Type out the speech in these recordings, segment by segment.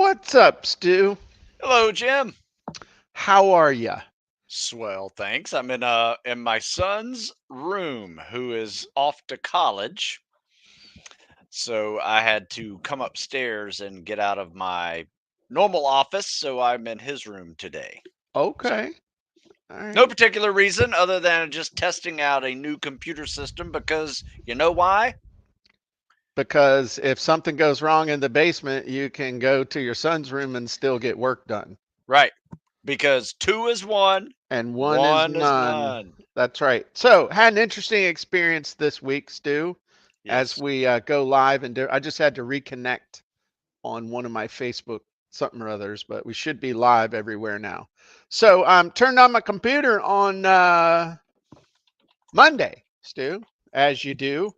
What's up, Stu? Hello, Jim. How are you? Swell, thanks. I'm in my son's room, who is off to college. So I had to come upstairs and get out of my normal office, so I'm in his room today. So Okay. All no right. particular reason other than just testing out a new computer system because you know why? Because if something goes wrong in the basement, you can go to your son's room and still get work done. Right. Because two is one, And one is one is none. none. That's right. So, had an interesting experience this week, Stu, as Yes. we go live. And I just had to reconnect on one of my Facebook something or others, but we should be live everywhere now. So, turned on my computer on Monday, Stu, as you do.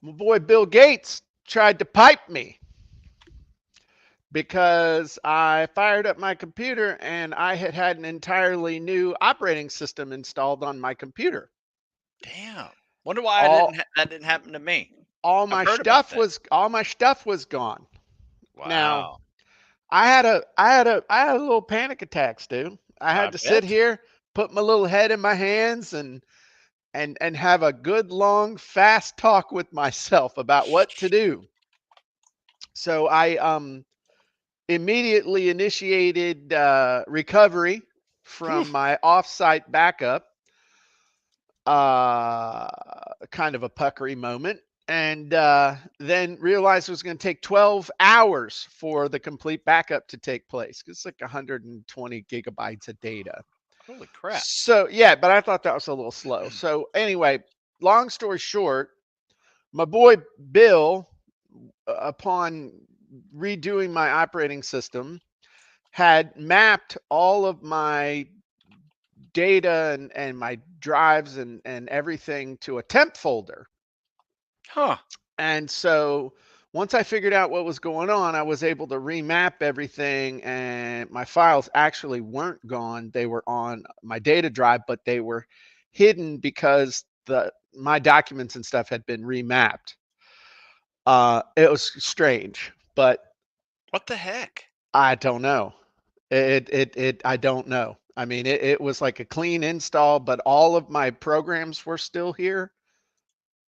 My boy Bill Gates tried to pipe me because I fired up my computer and I had an entirely new operating system installed on my computer. Damn. Wonder why All that didn't happen to me. all I've my heard about stuff that. was gone. Now, Wow. I had a little panic attack, Stu. I I had to sit bet. here, put my little head in my hands and have a good long fast talk with myself about what to do. So I immediately initiated recovery Whew. from my offsite backup, uh, kind of a puckery moment, and then realized it was going to take 12 hours for the complete backup to take place. It's like 120 gigabytes of data. Holy crap. So, yeah, but I thought that was a little slow. So, anyway, long story short, my boy Bill, upon redoing my operating system, had mapped all of my data and my drives and everything to a temp folder. Huh. And so once I figured out what was going on, I was able to remap everything, and my files actually weren't gone. They were on my data drive, but they were hidden because the my documents and stuff had been remapped. It was strange, but What the heck? I don't know. I don't know. I mean, it was like a clean install, but all of my programs were still here.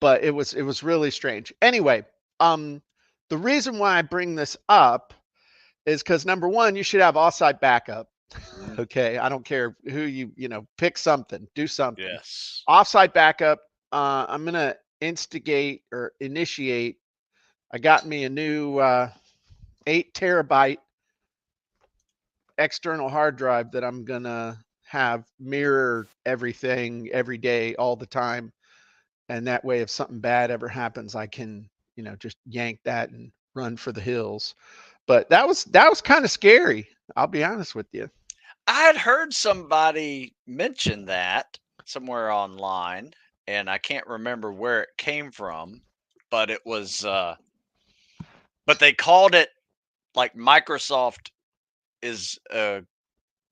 But it was really strange. Anyway, um, the reason why I bring this up is because number one, you should have offsite backup. Mm, Okay, I don't care who pick something, do something. yes. Offsite backup. I'm gonna instigate or initiate. I got me a new 8 terabyte external hard drive that I'm gonna have mirror everything every day, all the time. And that way, if something bad ever happens, I can, just yank that and run for the hills. But that was kind of scary. I'll be honest with you. I had heard somebody mention that somewhere online, and I can't remember where it came from, but it was but they called it like Microsoft is a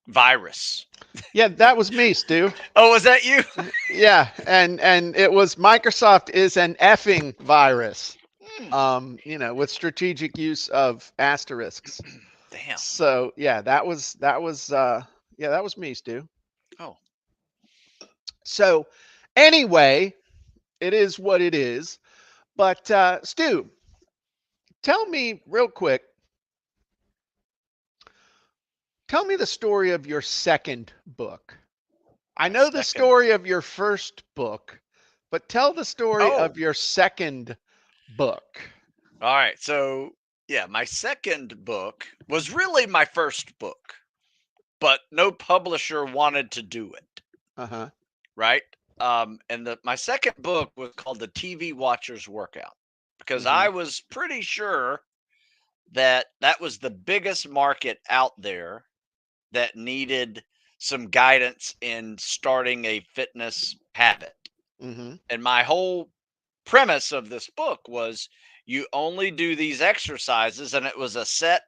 virus. Yeah, that was me, Stu. Oh, was that you? Yeah, and it was Microsoft is an effing virus. Hmm. With strategic use of asterisks. Damn. So yeah, that was me, Stu. Oh, So anyway, it is what it is. But Stu, tell me real quick. Tell me the story of your second book. I my know the second. story of your first book, but tell the story Oh, of your second book. all right. So, yeah, my second book was really my first book, but no publisher wanted to do it, Uh huh. right? And my second book was called The TV Watcher's Workout because Mm-hmm. I was pretty sure that that was the biggest market out there that needed some guidance in starting a fitness habit. Mm-hmm. And my whole premise of this book was you only do these exercises, and it was a set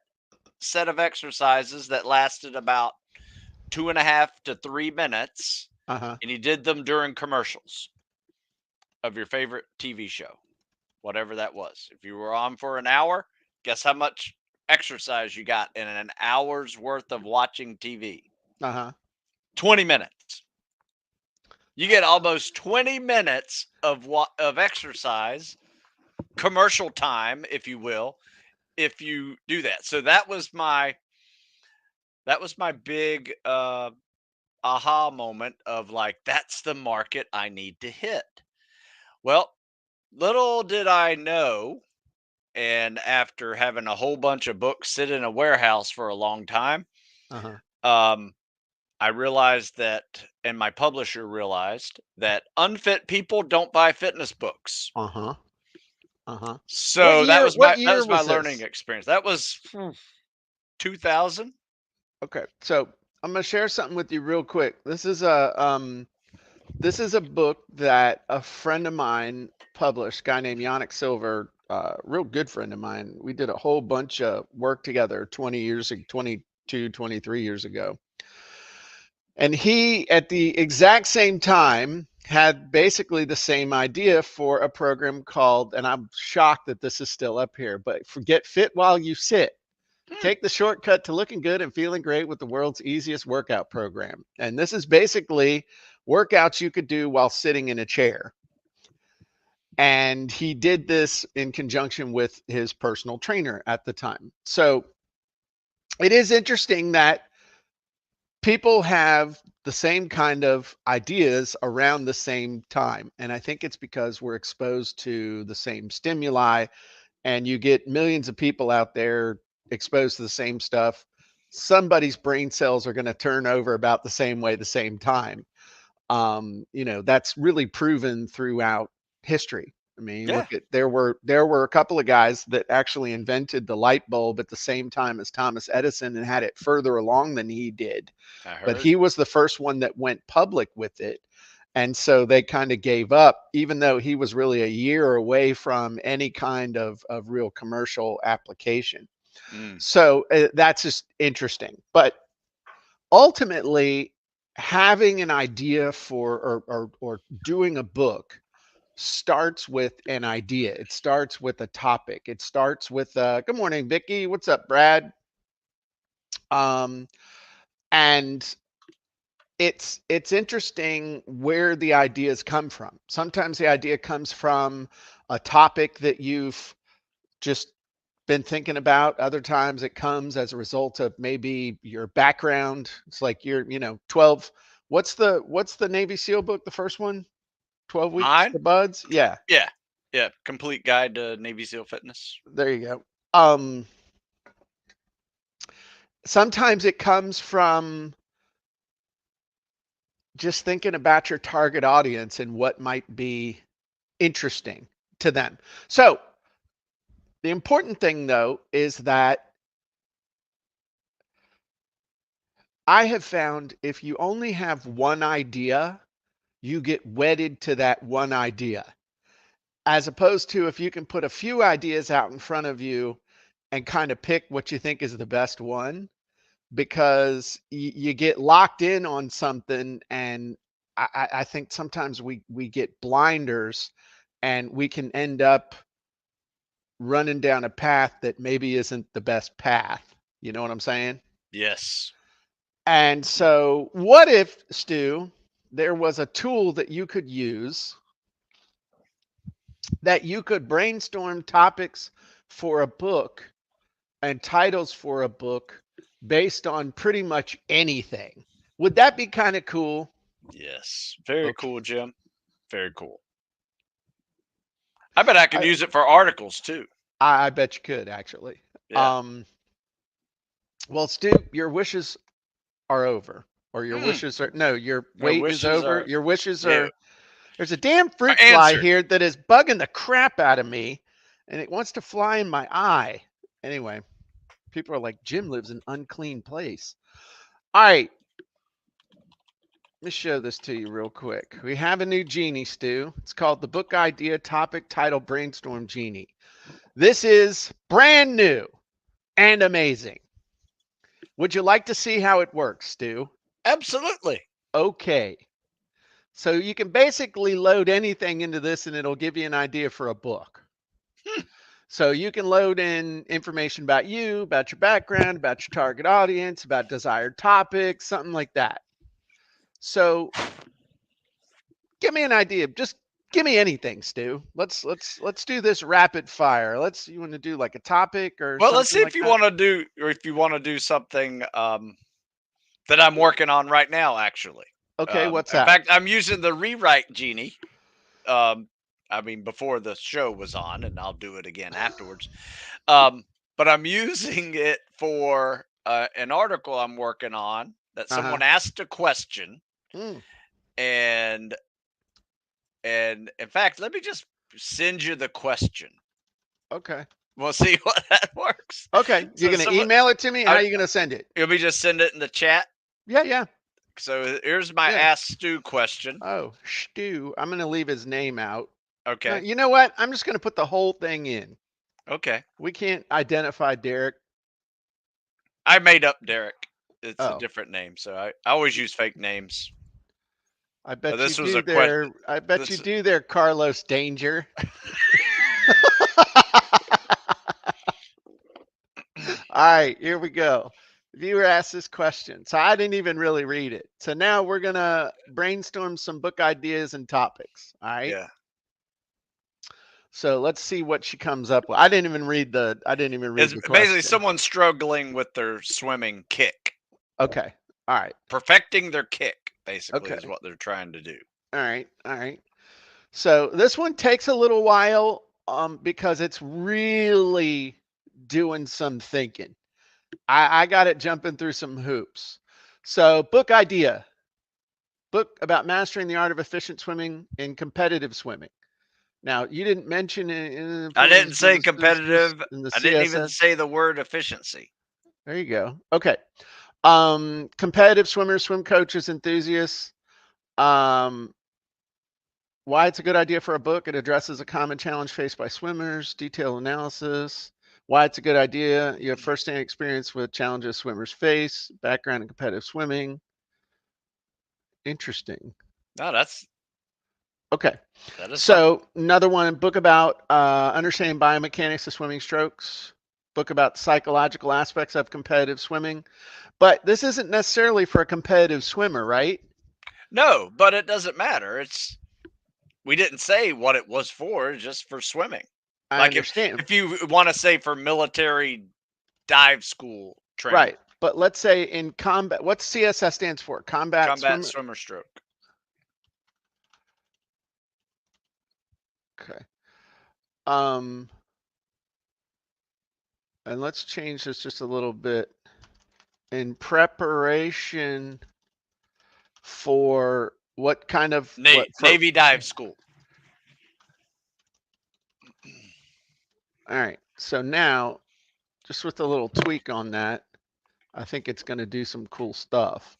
of exercises that lasted about 2.5 to 3 minutes, Uh huh. and you did them during commercials of your favorite TV show. whatever that was. If you were on for an hour, guess how much exercise you got in an hour's worth of watching TV? Uh-huh. 20 minutes. You get almost 20 minutes of exercise, commercial time, if you will, if you do that. So that was my big aha moment of like, that's the market I need to hit. Well, little did I know, and after having a whole bunch of books sit in a warehouse for a long time, Uh-huh. um, I realized that, and my publisher realized that unfit people don't buy fitness books. Uh-huh. Uh-huh. So What that year was my was learning this? experience. That was 2000. Okay. So I'm gonna share something with you real quick. This is a book that a friend of mine published, a guy named Yannick Silver, real good friend of mine. We did a whole bunch of work together 20 years, 22, 23 years ago. And he, at the exact same time, had basically the same idea for a program called, and I'm shocked that this is still up here, but forget fit while you sit. Hmm, Take the shortcut to looking good and feeling great with the world's easiest workout program. And this is basically workouts you could do while sitting in a chair. And he did this in conjunction with his personal trainer at the time. So it is interesting that people have the same kind of ideas around the same time. And I think it's because we're exposed to the same stimuli, and you get millions of people out there exposed to the same stuff. Somebody's brain cells are going to turn over about the same way, the same time. That's really proven throughout history. I mean, yeah, look at there were a couple of guys that actually invented the light bulb at the same time as Thomas Edison and had it further along than he did. I But heard. he was the first one that went public with it. And so they kind of gave up, even though he was really a year away from any kind of real commercial application. Mm, So that's just interesting. But ultimately, having an idea for or doing a book starts with an idea. It starts with a topic. It starts with good morning, Vicky. What's up, Brad? Um, and it's interesting where the ideas come from. Sometimes the idea comes from a topic that you've just been thinking about. Other times it comes as a result of maybe your background. It's like you're 12. What's the Navy SEAL book, the first one? 12 weeks mine? to buds? Yeah, Yeah, yeah. Complete Guide to Navy SEAL Fitness. there you go. Sometimes it comes from just thinking about your target audience and what might be interesting to them. So the important thing, though, is that I have found if you only have one idea, you get wedded to that one idea, as opposed to if you can put a few ideas out in front of you and kind of pick what you think is the best one, because you get locked in on something. And I think sometimes we get blinders and we can end up running down a path that maybe isn't the best path. You know what I'm saying? Yes. And so, what if, Stu, there was a tool that you could use that you could brainstorm topics for a book and titles for a book based on pretty much anything? Would that be kind of cool? Yes. Very Okay. cool, Jim. Very cool. I bet I could I, use it for articles too. I bet you could actually. Yeah. Um, well, Stu, your wishes are over, or your Mm, wishes are no, your my wait is wishes over. are Your wishes yeah, are. There's a damn are fruit fly answered. here that is bugging the crap out of me, and it wants to fly in my eye. Anyway, people are like, Jim lives in an unclean place. All right, let me show this to you real quick. We have a new genie, Stu. It's called the Book Idea Topic Title Brainstorm Genie. This is brand new and amazing. Would you like to see how it works, Stu? Absolutely. Okay. So you can basically load anything into this and it'll give you an idea for a book. So you can load in information about you, about your background, about your target audience, about desired topics, something like that. So give me an idea. Just give me anything, Stu. Let's do this rapid fire. You want to do like a topic or Well, let's something see like if you that? want to do, or if you want to do something that I'm working on right now, actually. Okay, what's In that? fact, I'm using the rewrite genie. Um, I mean, before the show was on, and I'll do it again afterwards. But I'm using it for an article I'm working on that Uh-huh. someone asked a question, Mm, and in fact, let me just send you the question. okay. We'll see what that works. Okay. You're So gonna someone, email it to me? How are I, you gonna send it? let me just send it in the chat. Yeah, yeah, So here's my yeah. Ask Stu question. Oh, Stu. I'm gonna leave his name out. Okay. You know what? I'm just gonna put the whole thing in. Okay. We can't identify Derek. I made up Derek. It's a Oh, different name, so I always use fake names. I But bet you this was do a question. there. I bet you This do there, Carlos Danger. All right, here we go. Viewer asked this question. So I didn't even really read it. So now we're going to brainstorm some book ideas and topics. All right. yeah. So let's see what she comes up with. I didn't even read It's the basically question. someone struggling with their swimming kick. Okay. All right. Perfecting their kick, basically, is Okay. what they're trying to do. All right. All right. So this one takes a little while because it's really doing some thinking. I got it jumping through some hoops. So book idea. Book about mastering the art of efficient swimming in competitive swimming. Now, you didn't mention it I didn't say competitive. in the I didn't even CSS. say the word efficiency. There you go. Okay. Competitive swimmers, swim coaches, enthusiasts. Um, why it's a good idea for a book. It addresses a common challenge faced by swimmers, detailed analysis. Why it's a good idea. You have firsthand experience with challenges swimmers face, background in competitive swimming. Interesting. No, Okay. that is fine. So another one, book about understanding biomechanics of swimming strokes, book about psychological aspects of competitive swimming. But this isn't necessarily for a competitive swimmer, right? No, but it doesn't matter. We didn't say what it was for, just for swimming. I Like understand. if you want to say for military dive school training, Right. But let's say in combat, what CSS stands for? Combat combat swimmer. swimmer stroke. Okay. And let's change this just a little bit. In preparation for what kind of what for Navy dive school. all right. So now just with a little tweak on that, I think it's going to do some cool stuff.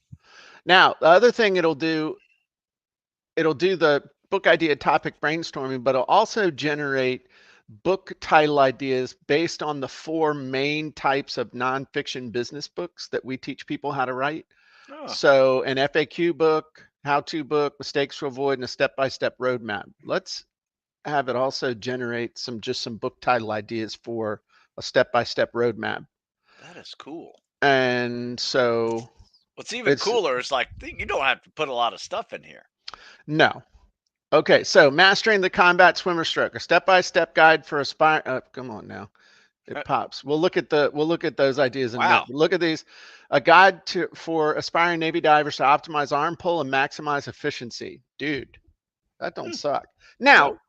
Now, the other thing it'll do the book idea topic brainstorming, but it'll also generate book title ideas based on the 4 main types of nonfiction business books that we teach people how to write. Oh, So an FAQ book, how-to book, mistakes to avoid, and a step-by-step roadmap. Let's have it also generate some book title ideas for a step-by-step roadmap. that is cool. And so What's even it's cooler is like you don't have to put a lot of stuff in here. no. Okay, so mastering the combat swimmer stroke, a step-by-step guide for aspire. Come on now, it pops. We'll look at those ideas in a minute. Wow. But look at these, a guide for aspiring Navy divers to optimize arm pull and maximize efficiency. Dude, that don't suck. Now, Nope.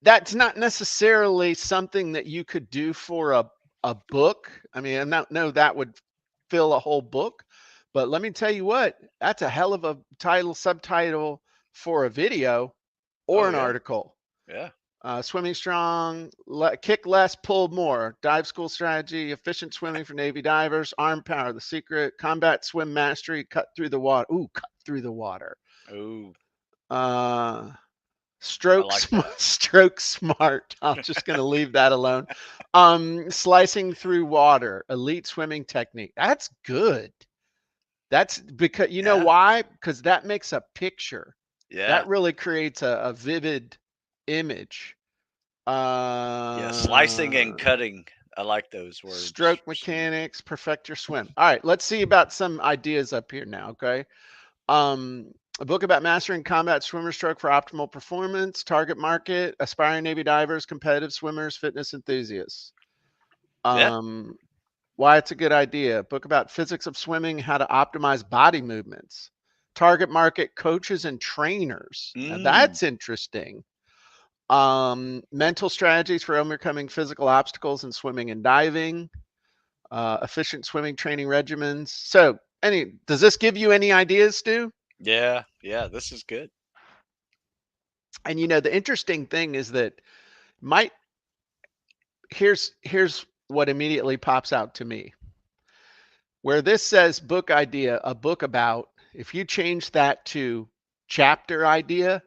that's not necessarily something that you could do for a book. I mean, I'm not no that would fill a whole book, but let me tell you what, that's a hell of a subtitle for a video or Oh an yeah. article. Yeah. Swimming strong, kick less, pull more, dive school strategy, efficient swimming for Navy divers, arm power, the secret, combat swim mastery, cut through the water. Ooh, cut through the water. Ooh, Uh, I like that. stroke smart. I'm just going to leave that alone. Slicing through water, elite swimming technique. That's good. That's because you know Yeah. why? Because that makes a picture. Yeah. That really creates a vivid image. Yeah. Yeah, slicing and cutting. I like those words. Stroke mechanics, perfect your swim. All right, let's see about some ideas up here now, okay? A book about mastering combat swimmer stroke for optimal performance, target market, aspiring Navy divers, competitive swimmers, fitness enthusiasts. Yeah. Why it's a good idea. A book about physics of swimming, how to optimize body movements, target market, coaches and trainers. Now Mm. that's interesting. Mental strategies for overcoming physical obstacles in swimming and diving, efficient swimming training regimens. So, does this give you any ideas, Stu? Yeah. Yeah. This is good. And the interesting thing is that might here's what immediately pops out to me. Where this says book idea, a book about, if you change that to chapter idea,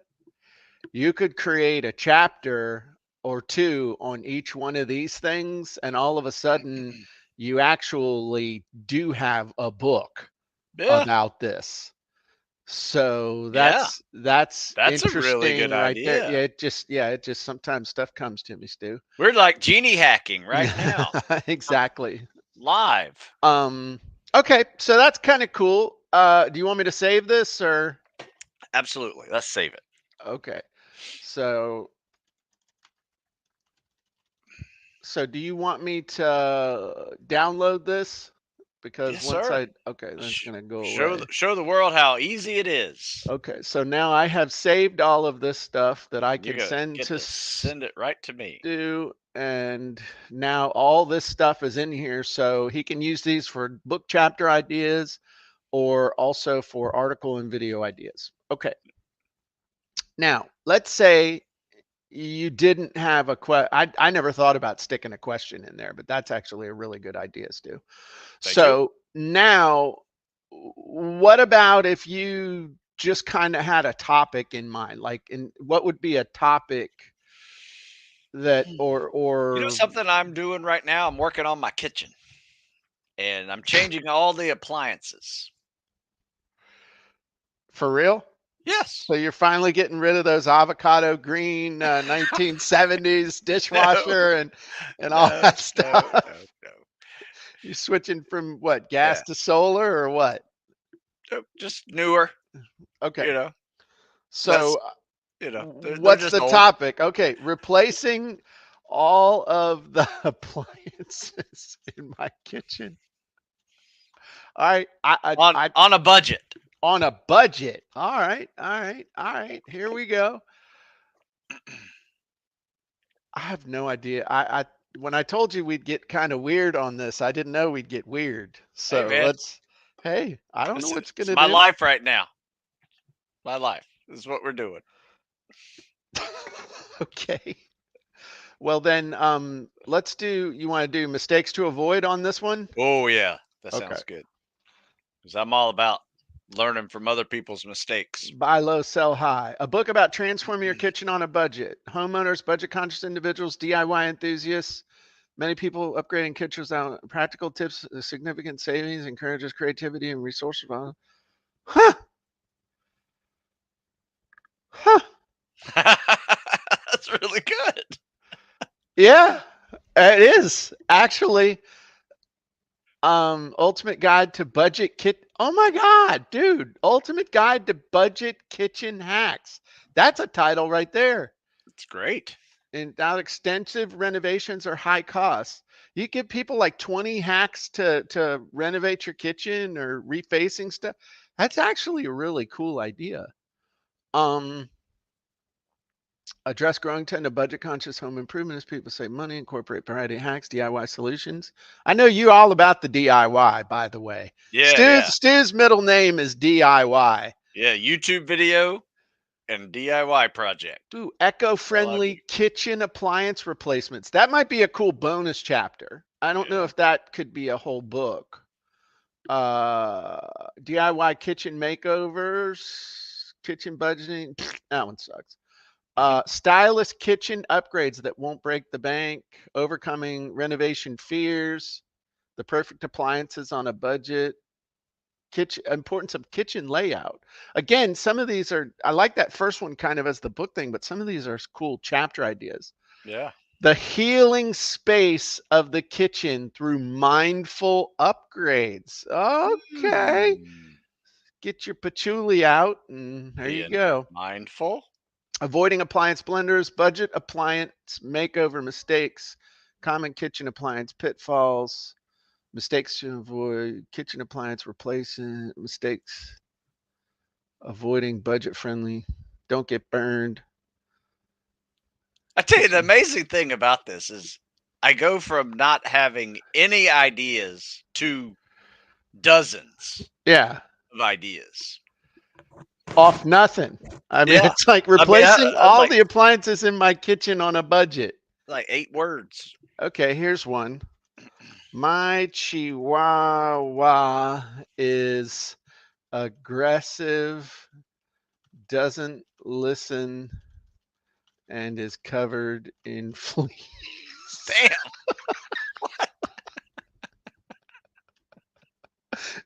you could create a chapter or two on each one of these things, and all of a sudden you actually do have a book Yeah. about this. So Yeah. that's That's a really interesting good right there. idea. It just sometimes stuff comes to me, Stu. We're like genie hacking right now, Exactly. live. Um okay, so that's kind of cool. Do you want me to save this or Absolutely. Let's save it. okay. So do you want me to download this? Because Yes, once sir. okay, then it's Sh- going to go Show away. show the world how easy it is. Okay, so now I have saved all of this stuff that I You're can gonna send get to to send it right to me. Stu, and now all this stuff is in here, so he can use these for book chapter ideas or also for article and video ideas. Okay. Now, let's say you didn't have a question. I never thought about sticking a question in there, but that's actually a really good idea, Stu. Thank you. So now, what about if you just kind of had a topic in mind? Like, what would be a topic that, You know or something I'm doing right now? I'm working on my kitchen and I'm changing all the appliances. for real? Yes. So you're finally getting rid of those avocado green 1970s No, dishwasher and all no, that no, stuff. no, no. You switching from what, gas Yeah. to solar or what? Nope, just newer, Okay. you know. So Less, they're what's just the old. topic? Okay, replacing all of the appliances in my kitchen. All right, On on a budget. on a budget. All right, all right, all right. Here we go. I have no idea. When I told you we'd get kind of weird on this, I didn't know we'd get weird. Hey So man, let's. Hey, I don't know listen, what's it's gonna my do. life right now. My life. This is what we're doing. Okay. Well then, let's do. You want to do mistakes to avoid on this one? Oh yeah, that Okay. sounds good. Because I'm all about learning from other people's mistakes. Buy low, sell high. A book about transforming your kitchen on a budget. Homeowners, budget conscious individuals, DIY enthusiasts. Many people upgrading kitchens without practical tips, significant savings, encourages creativity and resourceful. Huh. Huh. That's really good. Yeah, it is actually. Ultimate guide to budget kit. Oh my God, dude. Ultimate guide to budget kitchen hacks. That's a title right there. It's great. And without extensive renovations or high costs. You give people like 20 hacks to renovate your kitchen or refacing stuff. That's actually a really cool idea. Um, Address growing trend of budget conscious home improvement as people save money, incorporate variety of hacks, DIY solutions. I know you all about the DIY, by the way. Yeah, yeah, Stu's middle name is DIY. yeah. YouTube video and DIY project. Ooh, All I do. eco-friendly kitchen appliance replacements. That might be a cool bonus chapter. I don't know Yeah. if that could be a whole book. DIY kitchen makeovers, kitchen budgeting. That one sucks. Stylish kitchen upgrades that won't break the bank, overcoming renovation fears, the perfect appliances on a budget, kitchen importance of kitchen layout. Again, some of these are I like that first one kind of as the book thing, but some of these are cool chapter ideas. Yeah. The healing space of the kitchen through mindful upgrades. Okay. Hmm. Get your patchouli out, and there you Being go. mindful. Avoiding appliance blenders, budget appliance makeover mistakes, common kitchen appliance pitfalls, mistakes to avoid, kitchen appliance replacement mistakes, avoiding budget friendly, don't get burned. I tell you, the Kitchen. amazing thing about this is I go from not having any ideas to dozens Yeah, of ideas. off nothing. I mean, Yeah. it's like I mean, replacing I was all like the appliances in my kitchen on a budget. 8 words. Okay, here's one. My chihuahua is aggressive, doesn't listen, and is covered in fleas. Damn.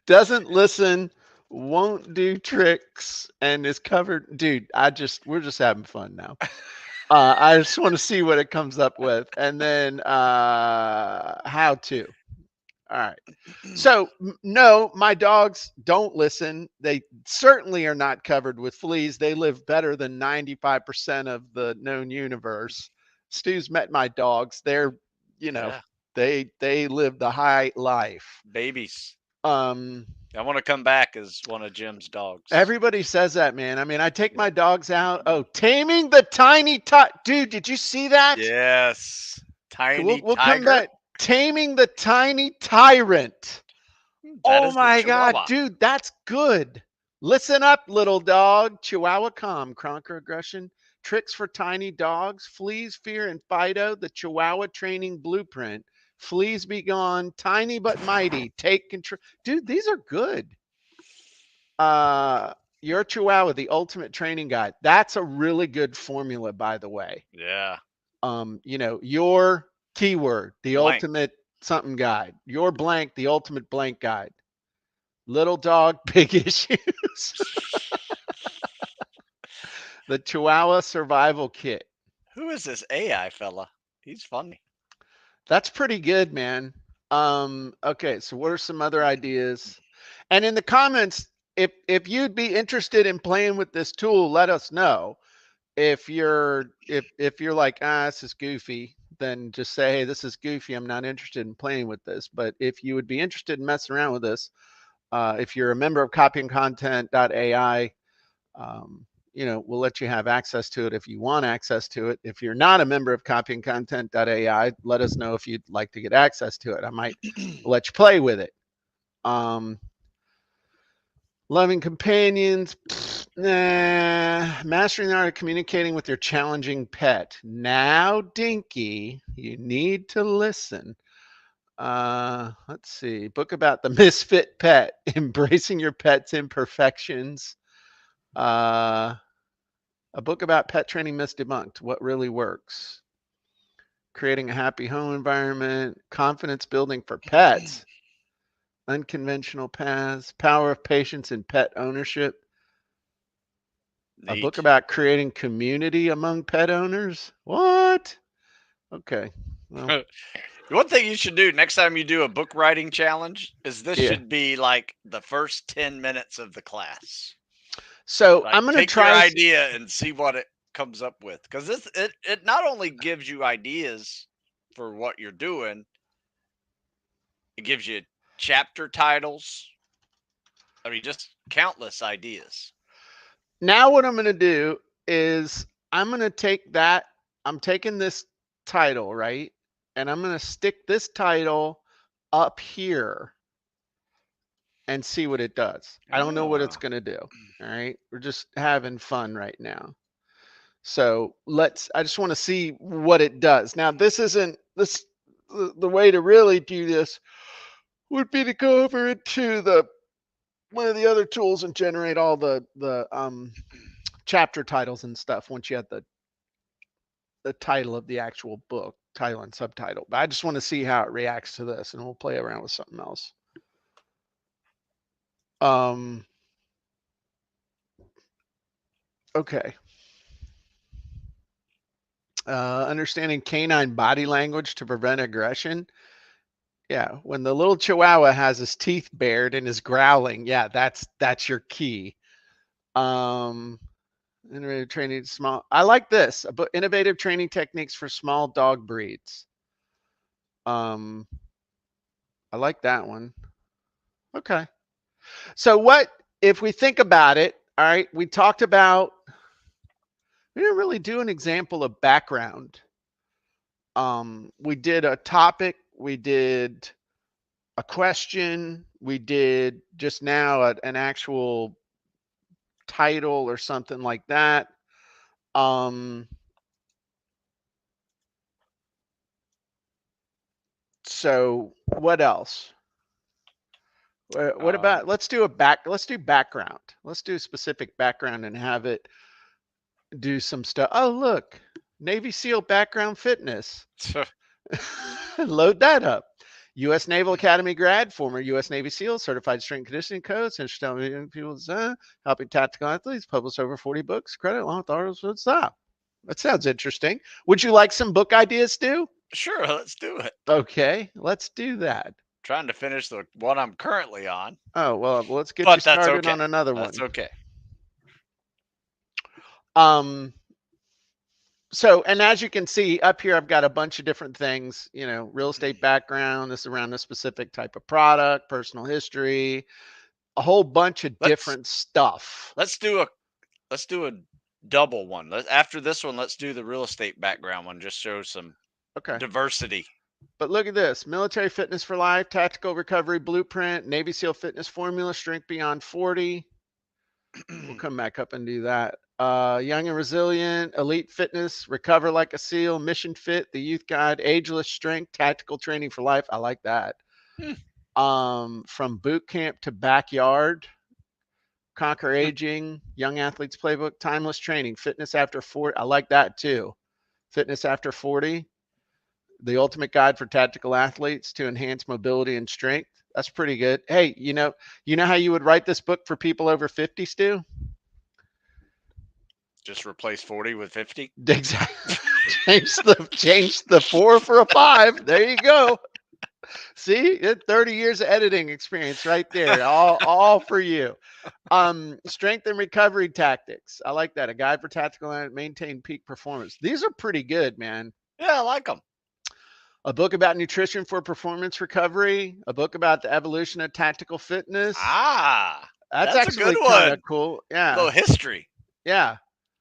Doesn't listen, won't do tricks, and is covered. Dude, we're just having fun now. I just want to see what it comes up with, and then how to. All right. So, no, my dogs don't listen. They certainly are not covered with fleas. They live better than 95% of the known universe. Stu's met my dogs. They're, you know, Yeah. they live the high life. Babies. Um, I want to come back as one of Jim's dogs. Everybody says that, man. I mean, I take Yeah. my dogs out. Oh, taming the tiny dude, did you see that? Yes. We'll Tiny we'll come tiger. back. Taming the tiny tyrant. That Oh is the my God, Chihuahua. dude, that's good. Listen up, little dog. Chihuahua calm, conquer aggression. Tricks for tiny dogs. Fleas, fear, and Fido. The Chihuahua training blueprint. Fleas be gone. Tiny but mighty. Take control. Dude, these are good. Uh, your Chihuahua, the ultimate training guide. That's a really good formula, by the way. Yeah. Your keyword, the Blank. ultimate something guide. Your blank, the ultimate blank guide. Little dog, big issues. The Chihuahua survival kit. Who is this AI fella? He's funny. That's pretty good, man. Okay, so what are some other ideas? And in the comments, if you'd be interested in playing with this tool, let us know. If you're like, this is goofy, then just say, hey, this is goofy. I'm not interested in playing with this. But if you would be interested in messing around with this, if you're a member of CopyandContent.AI, we'll let you have access to it if you want access to it. If you're not a member of CopyandContent.AI, let us know if you'd like to get access to it. I might let you play with it. Um, Loving companions, nah. Mastering the art of communicating with your challenging pet. Now, Dinky, you need to listen. Let's see. Book about the misfit pet, embracing your pet's imperfections. Uh, a book about pet training myths debunked. What really works? Creating a happy home environment, confidence building for pets, unconventional paths, power of patience in pet ownership. A book Neat. about creating community among pet owners? What? Okay. Well, One thing you should do next time you do a book writing challenge is this yeah. should be like the first 10 minutes of the class. So Like I'm going to take your try. idea and see what it comes up with. Because it not only gives you ideas for what you're doing, it gives you chapter titles. I mean, just countless ideas. Now, what I'm going to do is I'm going to take that. I'm taking this title, right? And I'm going to stick this title up here and see what it does. I don't know what it's Oh. going to do. All right. We're just having fun right now. So I just want to see what it does. Now, this isn't the way to really do this would be to go over into one of the other tools and generate all the chapter titles and stuff once you have the title of the actual book, title and subtitle. But I just want to see how it reacts to this, and we'll play around with something else. Um, okay. Understanding canine body language to prevent aggression. Yeah, when the little Chihuahua has his teeth bared and is growling, yeah, that's your key. Um, Innovative training small. I like this. Innovative training techniques for small dog breeds. Um, I like that one. Okay. So what if we think about it? All right, we talked about. We didn't really do an example of background. We did a topic. We did a question. We did just now an actual title or something like that. Um, so what else? What about let's do background. Let's do a specific background and have it do some stuff. Oh, look, Navy SEAL background fitness. Load that up. U.S. Naval Academy grad, former U.S. Navy SEAL, certified strength and conditioning coach, and telling people helping tactical athletes, published over 40 books, credit along with articles. Stop. That sounds interesting. Would you like some book ideas, Stu? Sure, let's do it. Okay, let's do that. Trying to finish the one I'm currently on. Oh, well, let's get you But that's started okay. on another That's one. okay. So, and as you can see up here, I've got a bunch of different things, real estate background, this is around a specific type of product, personal history, a whole bunch of different stuff. Let's do a double one. After this one, let's do the real estate background one. Just show some diversity. But look at this: military fitness for life, tactical recovery blueprint, Navy SEAL fitness formula, strength beyond 40. We'll come back up and do that. Young and resilient, elite fitness, recover like a SEAL, mission fit, the youth guide, ageless strength, tactical training for life. I like that. From boot camp to backyard, conquer aging, young athletes playbook, timeless training, fitness after 40. I like that too. Fitness after 40, the ultimate guide for tactical athletes to enhance mobility and strength. That's pretty good. Hey, you know how you would write this book for people over 50, Stu? Just replace 40 with 50. Exactly. change the 4 for a 5. There you go. See, 30 years of editing experience right there. All for you. Strength and recovery tactics. I like that. A guide for tactical and maintain peak performance. These are pretty good, man. Yeah, I like them. A book about nutrition for performance recovery. A book about the evolution of tactical fitness. That's actually kind of cool. Yeah. A little history. Yeah.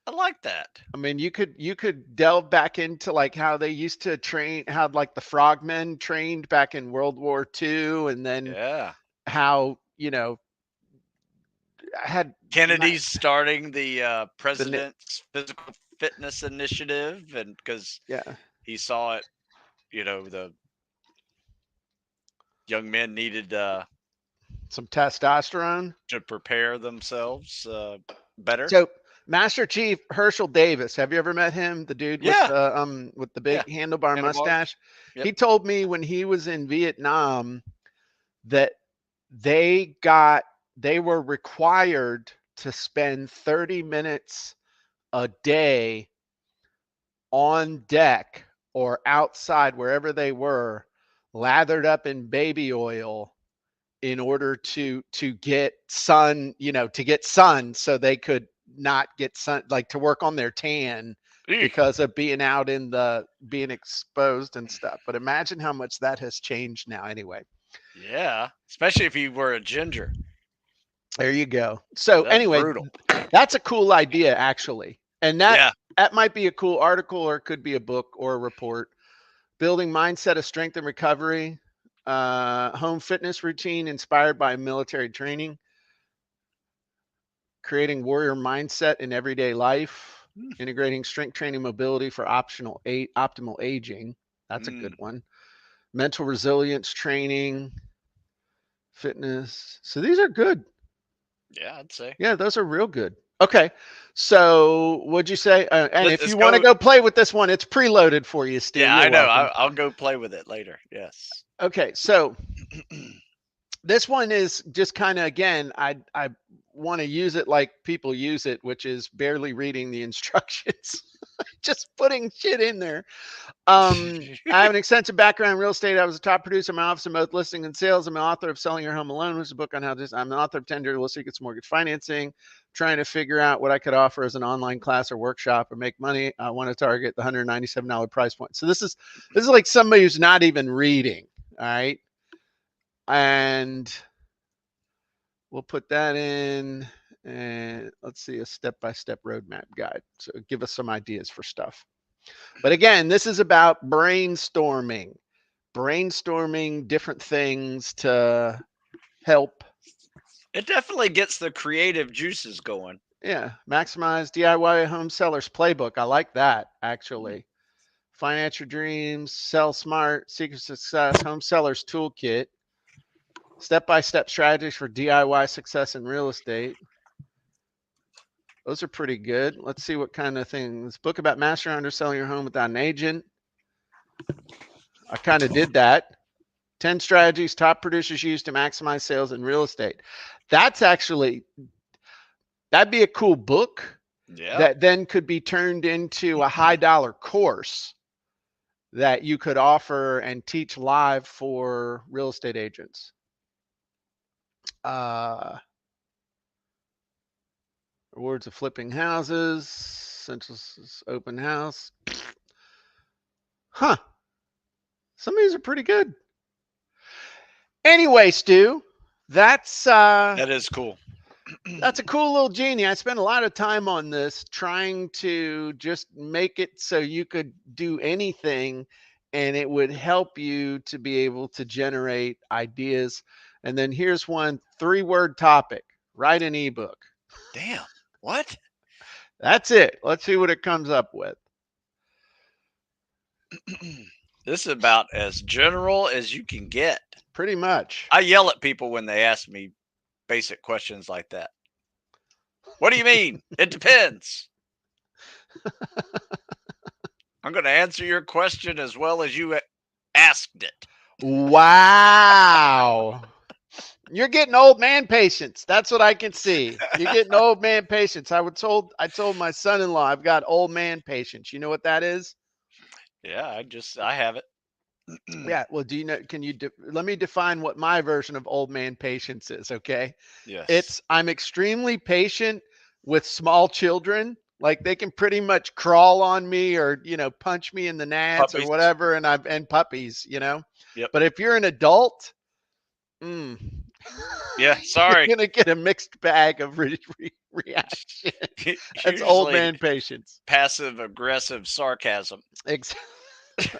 I like that. I mean, you could delve back into like how they used to train, how like the frogmen trained back in World War II, and then how had Kennedy's starting the president's physical fitness initiative, and because he saw it, the young men needed some testosterone to prepare themselves better. So Master Chief Herschel Davis, have you ever met him? The dude with the big handlebar mustache. Yep. He told me when he was in Vietnam that they were required to spend 30 minutes a day on deck or outside wherever they were, lathered up in baby oil in order to get sun, so they could not get sun, like to work on their tan because of being out in being exposed and stuff. But imagine how much that has changed now anyway. Yeah, especially if you were a ginger. There you go. So anyway, that's a cool idea actually. And that might be a cool article, or it could be a book or a report. Building mindset of strength and recovery, home fitness routine inspired by military training, creating warrior mindset in everyday life, integrating strength training mobility for optimal aging. That's a good one. Mental resilience training, fitness. So these are good. Yeah, I'd say. Yeah, those are real good. Okay, so what'd you say? And if you want to go play with this one, it's preloaded for you, Steve. Yeah, I know. I'll go play with it later. Yes. Okay, so this one is just kind of, again, I want to use it like people use it, which is barely reading the instructions, just putting shit in there. I have an extensive background in real estate. I was a top producer in my office in both listing and sales. I'm an author of Selling Your Home Alone, which is a book on how this. I'm an author of 10 Dirty Little Secrets Mortgage Financing, trying to figure out what I could offer as an online class or workshop or make money. I want to target the $197 price point. So this is like somebody who's not even reading. All right. And we'll put that in, and let's see, a step-by-step roadmap guide. So give us some ideas for stuff. But again, this is about brainstorming different things to help. It definitely gets the creative juices going. Yeah, maximize DIY home sellers playbook. I like that, actually. Finance your dreams, sell smart, secret success, home sellers toolkit, step-by-step strategies for DIY success in real estate. Those are pretty good. Let's see what kind of things. Book about mastering underselling your home without an agent. I kind of did that. 10 strategies top producers use to maximize sales in real estate. That's actually, that'd be a cool book. Yeah. That then could be turned into a high dollar course that you could offer and teach live for real estate agents. Rewards of flipping houses, Central open house. Huh. Some of these are pretty good. Anyway, Stu, that is cool. That's a cool little genie. I spent a lot of time on this trying to just make it so you could do anything and it would help you to be able to generate ideas. And then here's one 3-word topic: write an ebook. Damn. What? That's it. Let's see what it comes up with. This is about as general as you can get. Pretty much. I yell at people when they ask me basic questions like that. What do you mean? It depends. I'm going to answer your question as well as you asked it. Wow. You're getting old man patience. That's what I can see. You're getting old man patience. I told my son-in-law I've got old man patience. You know what that is? Yeah, I have it. Yeah. Well, do you know? Can you let me define what my version of old man patience is? Okay. Yes. I'm extremely patient with small children. Like they can pretty much crawl on me or punch me in the nads Puppies. or whatever, and puppies. Yep. But if you're an adult, yeah, sorry, you're gonna get a mixed bag of reaction. That's old man patience. Passive aggressive sarcasm.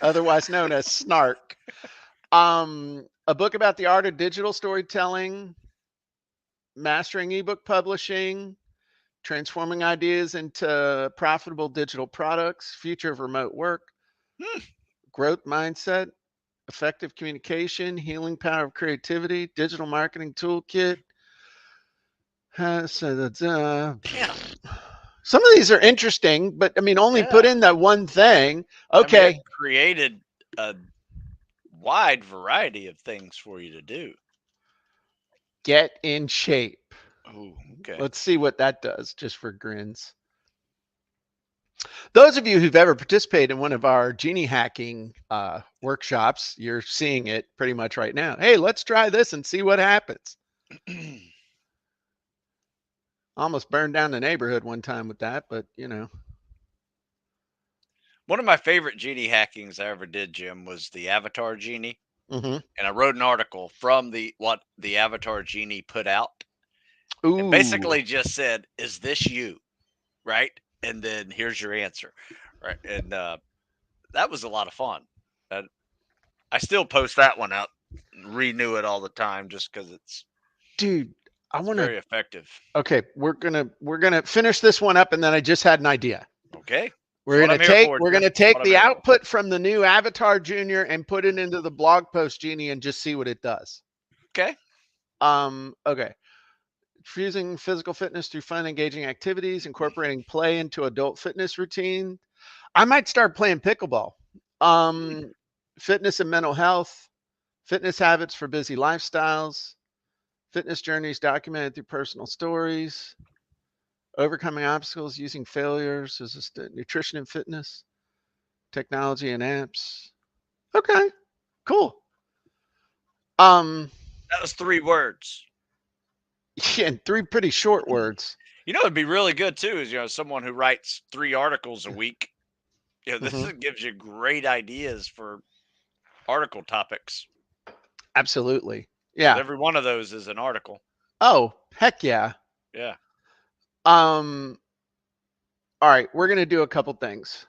Otherwise known as snark. A book about the art of digital storytelling, mastering ebook publishing, transforming ideas into profitable digital products, future of remote work, growth mindset, effective communication, healing power of creativity, digital marketing toolkit. Some of these are interesting, but I mean, only put in that one thing. Okay. I mean, it created a wide variety of things for you to do. Get in shape. Oh, okay. Let's see what that does, just for grins. Those of you who've ever participated in one of our genie hacking workshops, you're seeing it pretty much right now. Hey, let's try this and see what happens. Almost burned down the neighborhood one time with that, but One of my favorite genie hackings I ever did, Jim, was the Avatar Genie. Mm-hmm. And I wrote an article from what the Avatar Genie put out. Ooh. And basically just said, is this you? Right? And then here's your answer. Right. And that was a lot of fun. I still post that one up, renew it all the time just because it's very effective. Okay, we're gonna finish this one up, and then I just had an idea. Okay. We're gonna take the output from the new Avatar Junior and put it into the blog post genie and just see what it does. Okay. Okay. Fusing physical fitness through fun, engaging activities, incorporating play into adult fitness routine. I might start playing pickleball. Fitness and mental health, fitness habits for busy lifestyles, Fitness journeys documented through personal stories. Overcoming obstacles using failures. Is this nutrition and fitness? Technology and apps. Okay, cool. That was 3 words. Yeah, and 3 pretty short words. You know, it'd be really good too is, someone who writes 3 articles a week. This Hmm. gives you great ideas for article topics Absolutely. because Yeah. every one of those is an article. Oh, heck yeah. Yeah. Um, all right, we're gonna do a couple things.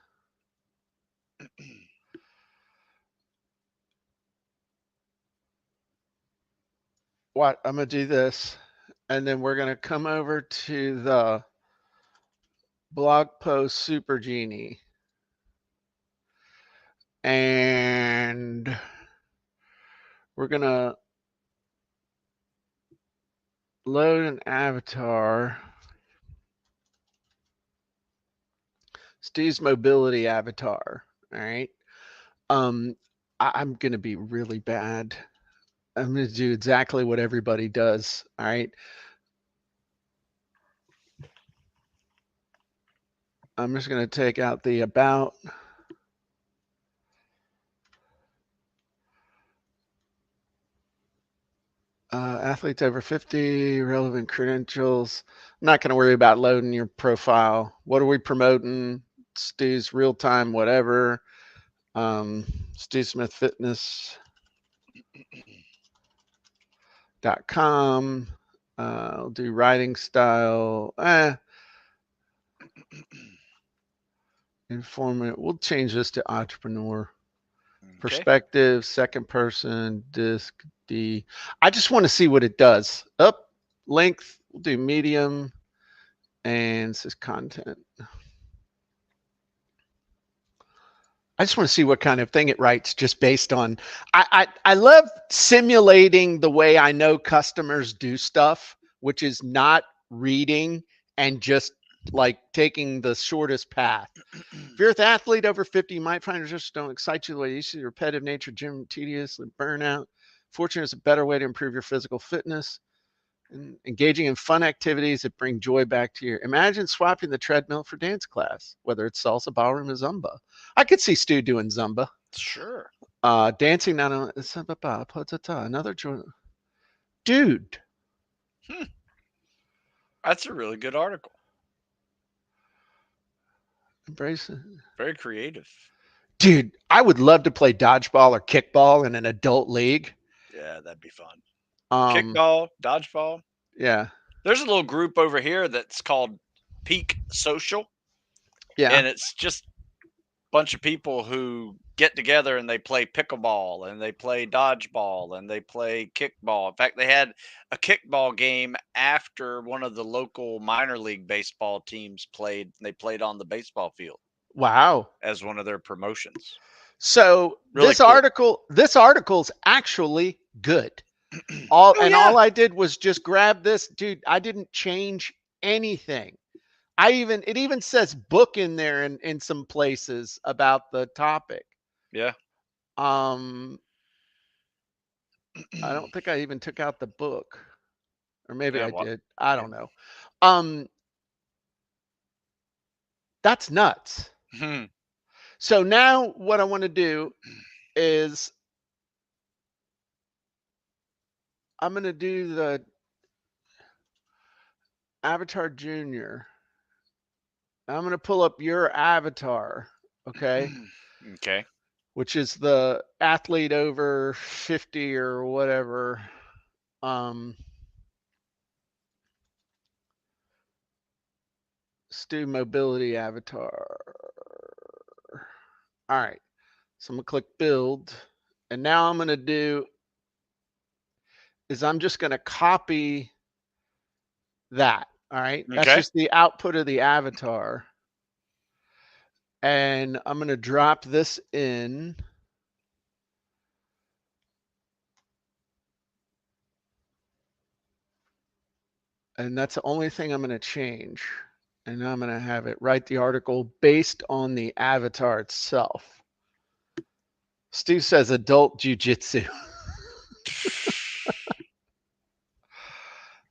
What I'm gonna do this, and then we're gonna come over to the blog post Super Genie, and we're gonna load an avatar. Steve's mobility avatar. All right. Um, I'm gonna be really bad. I'm gonna do exactly what everybody does. All right. I'm just gonna take out the about. Athletes over 50, relevant credentials. I'm not going to worry about loading your profile. What are we promoting? Stu's real time, whatever. Stu Smith Fitness.com. I'll do writing style. Informative. We'll change this to entrepreneur. Okay. Perspective, second person, disc D. I just want to see what it does. Up, length, we'll do medium, and this is content. I just want to see what kind of thing it writes just based on I love simulating the way I know customers do stuff, which is not reading and just like taking the shortest path. If you're an athlete over 50, you might find it just don't excite you the way you see repetitive nature, gym tedious, and burnout. Fortunate is a better way to improve your physical fitness. And engaging in fun activities that bring joy back to your. Imagine swapping the treadmill for dance class, whether it's salsa, ballroom, or zumba. I could see Stu doing zumba. Sure. Dancing not only another joy. Dude, That's a really good article. embrace it. Very creative. Dude, I would love to play dodgeball or kickball in an adult league. Yeah, that'd be fun. Um, Kickball, dodgeball. yeah, There's a little group over here that's called Peak Social, yeah. and it's just a bunch of people who get together and they play pickleball and they play dodgeball and they play kickball. In fact, they had a kickball game after one of the local minor league baseball teams played. They played on the baseball field Wow. as one of their promotions. So Really cool. this article's actually good. All Oh and yeah, all I did was just grab this, dude. I didn't change anything. It even says book in there in some places about the topic. yeah. Um, I don't think I even took out the book, or maybe Yeah, I what? did. I Yeah. don't know. Um, that's nuts. Hmm. So now what I want to do is I'm going to do the Avatar Junior. I'm going to pull up your avatar, okay? Okay. Which is the athlete over 50 or whatever. Stu mobility avatar. All right. So I'm going to click build. And now I'm going to do is I'm just going to copy that. All right. That's Okay. just the output of the avatar. And I'm going to drop this in. And that's the only thing I'm going to change. And now I'm going to have it write the article based on the avatar itself. Stu says adult jujitsu.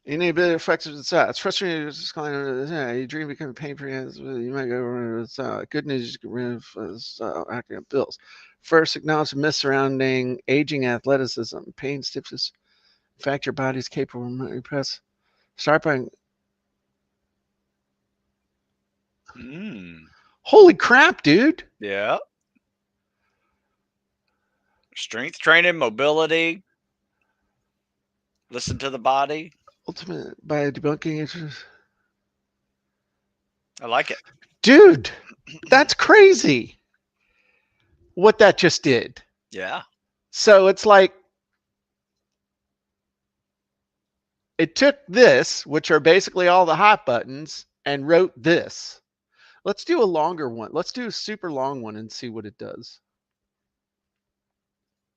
Any bit of effects of it's frustrating. It's just your dream become a pain for you. You might go with good news. You get rid of acting up bills. First, acknowledge the myths surrounding aging athleticism, pain, stiffness. In fact, your body is capable of repress. Start by. Holy crap, dude! Yeah. Strength training, mobility. Listen to the body. Ultimate by debunking issues. I like it. Dude, that's crazy what that just did. Yeah. So it's like it took this, which are basically all the hot buttons, and wrote this. Let's do a longer one. Let's do a super long one and see what it does.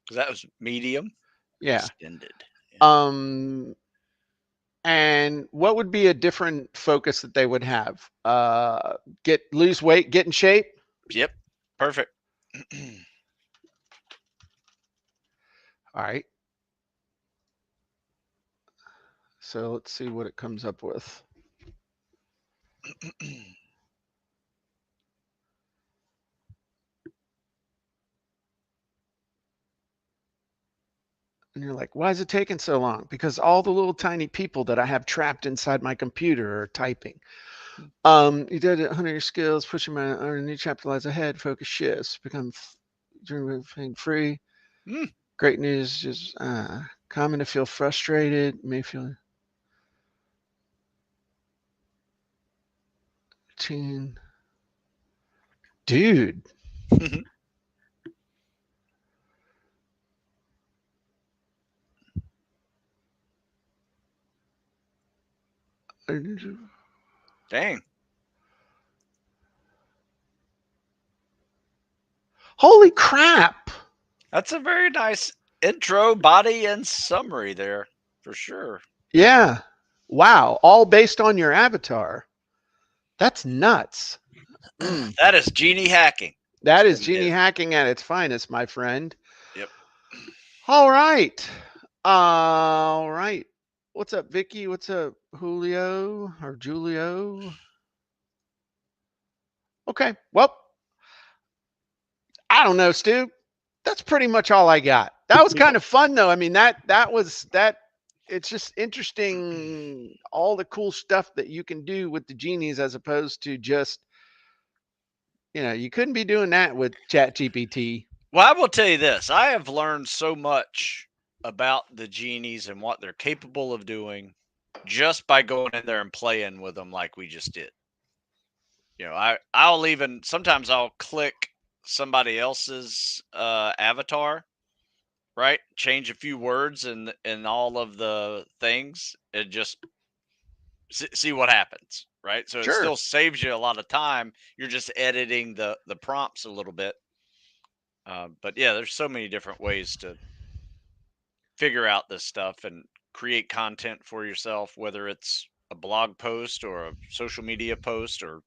Because that was medium. Yeah. Extended. Yeah. And what would be a different focus that they would have? Lose weight, get in shape. Yep. Perfect. All right. So let's see what it comes up with. And you're like, why is it taking so long? Because all the little tiny people that I have trapped inside my computer are typing. You did 100 your skills, pushing my new chapter lies ahead, focus shifts, become free. Great news, just common to feel frustrated, may feel teen. Dude. Dang. Holy crap. That's a very nice intro, body, and summary there, for sure. Yeah. Wow. All based on your avatar. That's nuts. That is genie hacking. That is genie hacking at its finest, my friend. Yep. All right. All right. What's up, Vicky? What's up, Julio or Julio? Okay. Well, I don't know, Stu. That's pretty much all I got. That was kind of fun, though. I mean, that was that. It's just interesting, all the cool stuff that you can do with the genies, as opposed to just, you couldn't be doing that with ChatGPT. Well, I will tell you this. I have learned so much about the genies and what they're capable of doing just by going in there and playing with them like we just did. I'll even sometimes I'll click somebody else's avatar, right? Change a few words and all of the things and just see what happens, right? So Sure. It still saves you a lot of time. You're just editing the prompts a little bit. But yeah, there's so many different ways to figure out this stuff and create content for yourself, whether it's a blog post or a social media post or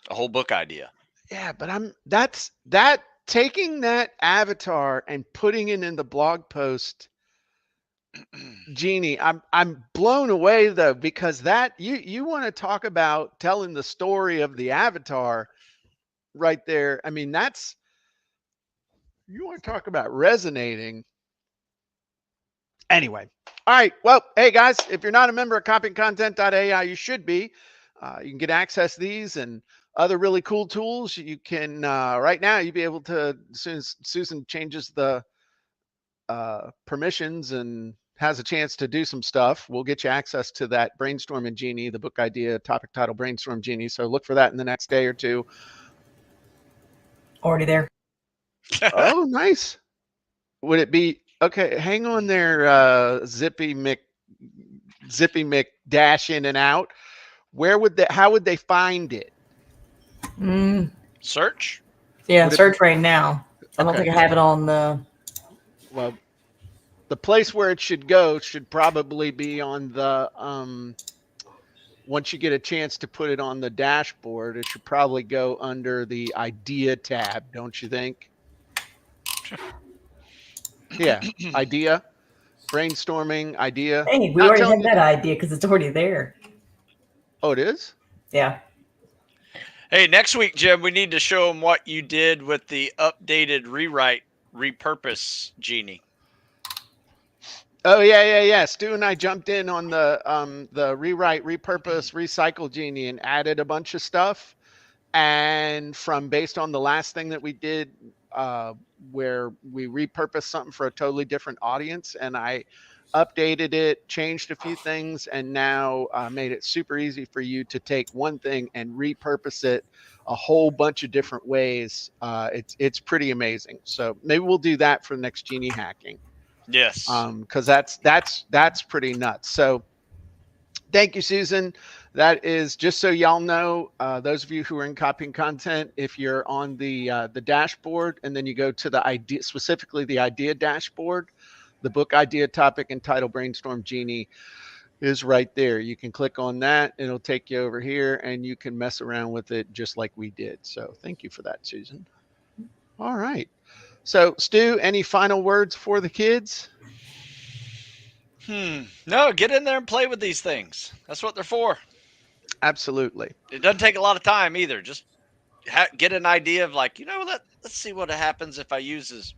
a whole book idea. Yeah, but taking that avatar and putting it in the blog post genie. I'm blown away though, because that you want to talk about telling the story of the avatar right there. I mean, you want to talk about resonating. Anyway, all right. Well, hey guys, if you're not a member of CopyandContent.AI, you should be. You can get access to these and other really cool tools. You can right now you'll be able to, as soon as Susan changes the permissions and has a chance to do some stuff, we'll get you access to that Brainstorming Genie, the book idea, topic title Brainstorm Genie. So look for that in the next day or two. Already there. Oh, nice. Would it be okay? Hang on there, Zippy Mick dash in and out. How would they find it? Search? Yeah, search right now. I don't think I have it on the. Well, the place where it should go should probably be on the once you get a chance to put it on the dashboard, it should probably go under the idea tab, don't you think? Yeah, idea. brainstorming idea. Hey, we Not already telling had that idea because it's already there. Oh, it is? Yeah. Hey, next week, Jim, we need to show them what you did with the updated rewrite repurpose genie. Oh yeah. Stu and I jumped in on the rewrite, repurpose, recycle genie and added a bunch of stuff. And from based on the last thing that we did, where we repurposed something for a totally different audience, and I updated it, changed a few things, and now made it super easy for you to take one thing and repurpose it a whole bunch of different ways. It's pretty amazing. So maybe we'll do that for the next genie hacking. Yes. Because that's pretty nuts. So thank you, Susan. That is just so y'all know, those of you who are in copying content, if you're on the dashboard and then you go to the idea, specifically the idea dashboard, the book idea topic and title brainstorm genie is right there. You can click on that. It'll take you over here and you can mess around with it just like we did. So thank you for that, Susan. All right. So Stu, any final words for the kids? No, get in there and play with these things. That's what they're for. Absolutely. It doesn't take a lot of time either. Just get an idea of like, let's see what happens if I use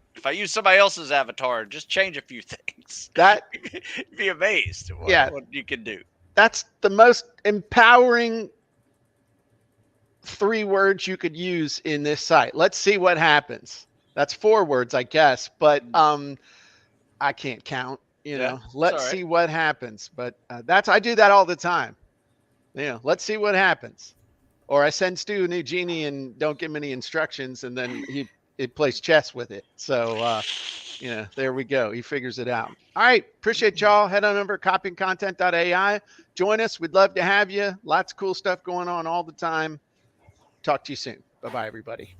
somebody else's avatar. Just change a few things. That You'd be amazed at what you can do. That's the most empowering 3 words you could use in this site. Let's see what happens. That's 4 words, I guess, but I can't count. Let's see what happens. But I do that all the time. Let's see what happens. Or I send Stu a new genie and don't give him any instructions, and then he plays chess with it. So there we go. He figures it out. All right. Appreciate y'all. Head on over to CopyandContent.AI. Join us. We'd love to have you. Lots of cool stuff going on all the time. Talk to you soon. Bye-bye, everybody.